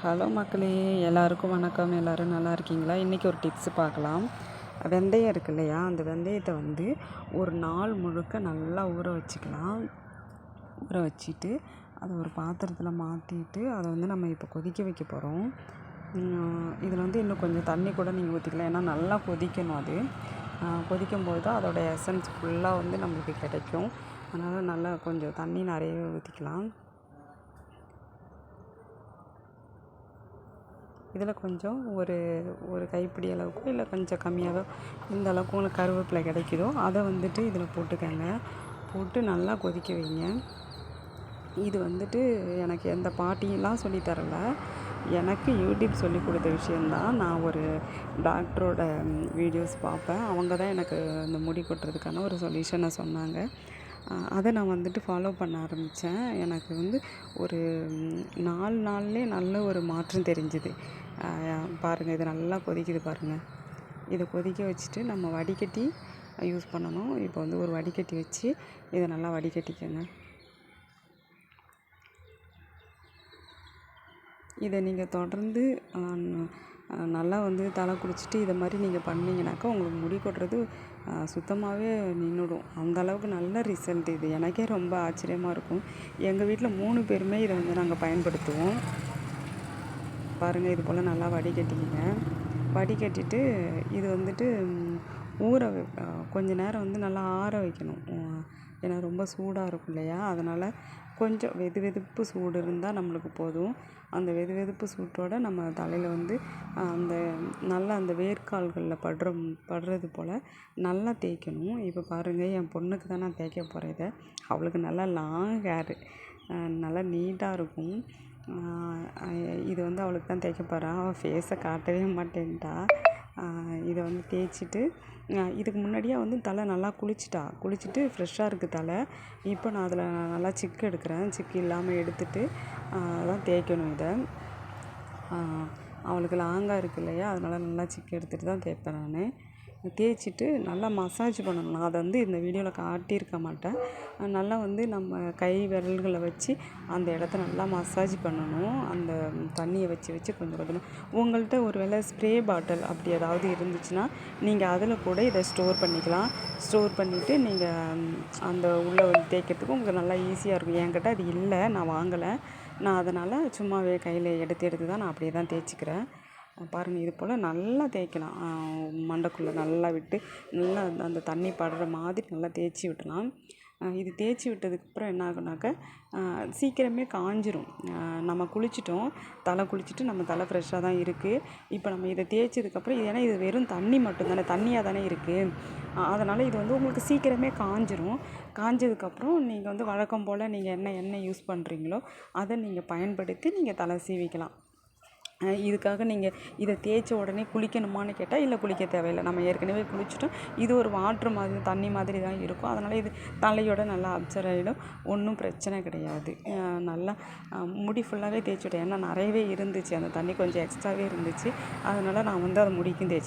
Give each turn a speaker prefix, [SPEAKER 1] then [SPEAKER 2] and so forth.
[SPEAKER 1] Hello மக்களே, எல்லாருக்கும் வணக்கம். எல்லோரும் நல்லா இருக்கீங்களா? இன்றைக்கி ஒரு டிப்ஸு பார்க்கலாம். வெந்தயம் இருக்கு இல்லையா, அந்த வெந்தயத்தை வந்து ஒரு நாள் முழுக்க நல்லா ஊற வச்சுக்கலாம். ஊற வச்சுட்டு அதை ஒரு பாத்திரத்தில் மாற்றிட்டு அதை வந்து நம்ம இப்போ கொதிக்க வைக்க போகிறோம். இதில் வந்து இன்னும் கொஞ்சம் தண்ணி கூட நீங்கள் ஊற்றிக்கலாம். ஏன்னா நல்லா கொதிக்கணும். அது கொதிக்கும்போது தான் அதோடய எசன்ஸ் ஃபுல்லாக வந்து நம்மளுக்கு கிடைக்கும். அதனால் நல்லா கொஞ்சம் தண்ணி நிறையவே ஊற்றிக்கலாம். இதில் கொஞ்சம் ஒரு கைப்பிடி அளவுக்கு இல்லை கொஞ்சம் கம்மியாக எந்த அளவுக்கு உங்களுக்கு கருவேப்பிலை கிடைக்குதோ அதை வந்துட்டு இதில் போட்டுக்கங்க. போட்டு நல்லா கொதிக்க வைங்க. இது வந்துட்டு எனக்கு எந்த பாட்டியெல்லாம் சொல்லித் தரலை. எனக்கு யூடியூப் சொல்லி கொடுத்த விஷயந்தான். நான் ஒரு டாக்டரோட வீடியோஸ் பார்ப்பேன். அவங்க தான் எனக்கு இந்த முடி கொட்டுறதுக்கான ஒரு சொல்யூஷனை சொன்னாங்க. அதை நான் வந்துட்டு ஃபாலோ பண்ண ஆரம்பித்தேன். எனக்கு வந்து ஒரு 4 நாள்லேயே நல்ல ஒரு மாற்றம் தெரிஞ்சுது. பாருங்கள், இது நல்லா கொதிக்குது பாருங்கள். இதை கொதிக்க வச்சுட்டு நம்ம வடிகட்டி யூஸ் பண்ணணும். இப்போ வந்து ஒரு வடிகட்டி வச்சு இதை நல்லா வடிகட்டிக்கங்க. இதை நீங்கள் தொடர்ந்து நல்லா வந்து தலை குளிச்சுட்டு இதை மாதிரி நீங்கள் பண்ணிங்கனாக்கா உங்களுக்கு முடி கொட்டுறது சுத்தமாகவே நின்றுடும். அந்த அளவுக்கு நல்ல ரிசல்ட் இது. எனக்கே ரொம்ப ஆச்சரியமாக இருக்கும். எங்கள் வீட்டில் 3 பேருமே இதை வந்து நாங்கள் பயன்படுத்துவோம். பாருங்கள், இது போல் நல்லா வடிகட்டிக்கிங்க. வடிகட்டிட்டு இது வந்துட்டு கொஞ்ச நேரம் வந்து நல்லா ஆற வைக்கணும். ஏன்னா ரொம்ப சூடாக இருக்கும் இல்லையா, அதனால் கொஞ்சம் வெதுவெதுப்பு சூடு இருந்தால் நம்மளுக்கு போதும். அந்த வெதுவெதுப்பு சூட்டோடு நம்ம தலையில் வந்து அந்த நல்லா அந்த வேர்க்கால்களில் படுறது போல் நல்லா தேய்க்கணும். இப்போ பாருங்கள், என் பொண்ணுக்கு தான் நான் தேய்க்க போகிறேன். இதை அவளுக்கு நல்லா லாங் ஹேரு, நல்லா நீட்டாக இருக்கும். இது வந்து அவளுக்கு தான் தேய்க்க போகிறேன். அவள் ஃபேஸை காட்டவே மாட்டேன்ட்டா. இதை வந்து தேய்ச்சிட்டு இதுக்கு முன்னாடியே வந்து தலை நல்லா குளிச்சுட்டு ஃப்ரெஷ்ஷாக இருக்குது தலை. இப்போ நான் அதில் நல்லா சிக்கு எடுக்கிறேன். சிக்கு இல்லாமல் எடுத்துட்டு தான் தேய்க்கணும் இதை. அவளுக்கு லாங்காக இருக்குது இல்லையா, அதனால் நல்லா சிக்கு எடுத்துகிட்டு தான் தேய்ப்பேன் நான். தேய்ச்சிட்டு நல்லா மசாஜ் பண்ணணும். நான் அதை வந்து இந்த வீடியோவில் காட்டியிருக்க மாட்டேன். நல்லா வந்து நம்ம கை விரல்களை வச்சு அந்த இடத்த நல்லா மசாஜ் பண்ணணும். அந்த தண்ணியை வச்சு கொஞ்சம் கொஞ்சமாக உங்கள்கிட்ட ஒரு வேளை ஸ்ப்ரே பாட்டில் அப்படி ஏதாவது இருந்துச்சுன்னா நீங்கள் அதில் கூட இதை ஸ்டோர் பண்ணிக்கலாம். ஸ்டோர் பண்ணிவிட்டு நீங்கள் அந்த உள்ளே வந்து தேய்க்கிறதுக்கு உங்களுக்கு நல்லா ஈஸியாக இருக்கும். என்கிட்ட அது இல்லை, நான் வாங்கலை. நான் அதனால் சும்மாவே கையில் எடுத்து தான் நான் அப்படியே தான் தேய்ச்சிக்கிறேன். பாருங்கள், இது போல் நல்லா தேய்க்கலாம். மண்டைக்குள்ளே நல்லா விட்டு நல்லா அந்த தண்ணி படுற மாதிரி நல்லா தேய்ச்சி விடலாம். இது தேய்ச்சி விட்டதுக்கப்புறம் என்ன ஆகுனாக்க சீக்கிரமே காஞ்சிரும். நம்ம குளிச்சிட்டோம், தலை குளிச்சுட்டு நம்ம தலை ஃப்ரெஷ்ஷாக தான் இருக்குது. இப்போ நம்ம இதை தேய்ச்சதுக்கப்புறம் ஏன்னா இது வெறும் தண்ணி மட்டும்தானே, தண்ணியாக தானே இருக்குது. அதனால் இது வந்து உங்களுக்கு சீக்கிரமே காஞ்சிரும். காஞ்சதுக்கப்புறம் நீங்கள் வந்து வழக்கம் போல் நீங்கள் என்ன யூஸ் பண்ணுறீங்களோ அதை நீங்கள் பயன்படுத்தி நீங்கள் தலை சீவிக்கலாம். இதுக்காக நீங்கள் இதை தேய்ச்ச உடனே குளிக்கணுமான்னு கேட்டால் இல்லை, குளிக்க தேவையில்லை. நம்ம ஏற்கனவே குளிச்சுட்டோம். இது ஒரு வாட்ரு மாதிரி தண்ணி மாதிரி தான் இருக்கும். அதனால் இது தலையோட நல்லா அப்சர்வ் ஆகிடும். ஒன்றும் பிரச்சனை கிடையாது. நல்லா முடி ஃபுல்லாகவே தேய்ச்சி விட்டேன். ஏன்னா நிறையவே இருந்துச்சு, அந்த தண்ணி கொஞ்சம் எக்ஸ்ட்ராவே இருந்துச்சு. அதனால் நான் வந்து அதை முடிக்கும் தேய்ச்சி